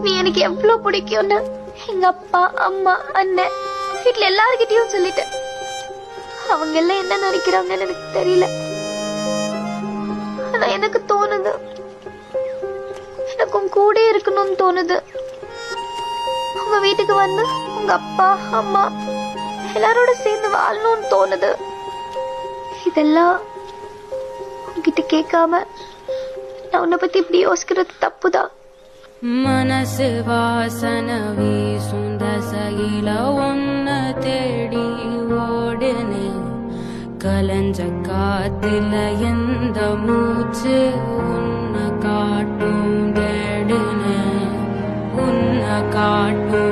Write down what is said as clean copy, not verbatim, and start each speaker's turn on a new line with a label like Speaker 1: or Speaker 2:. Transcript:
Speaker 1: நீ எனக்கு எவ்வளவு பிடிக்கும்னு எங்க அப்பா அம்மா அண்ணன் வீட்டுல எல்லார்கிட்டயும் சொல்லிட்டேன். அவங்க எல்லாம் என்ன நினைக்கிறாங்கன்னு எனக்கு தெரியல. ஆனா எனக்கு தோணுது, எனக்கும் கூட இருக்கணும்னு தோணுது. உங்க வீட்டுக்கு வந்து உங்க அப்பா அம்மா எல்லாரோட சேர்ந்து வாழணும்னு தோணுது. இதெல்லாம் உங்ககிட்ட கேட்காம நான் உன்னை பத்தி இப்படி யோசிக்கிறது தப்புதான்.
Speaker 2: மனசு வாசன வீசும் தசையில ஒன்ன தேடி ஓடுனே. கலஞ்ச காத்துல எந்த மூச்சு உன்னை காட்டும் தேடுனே. உன்னை காட்டும்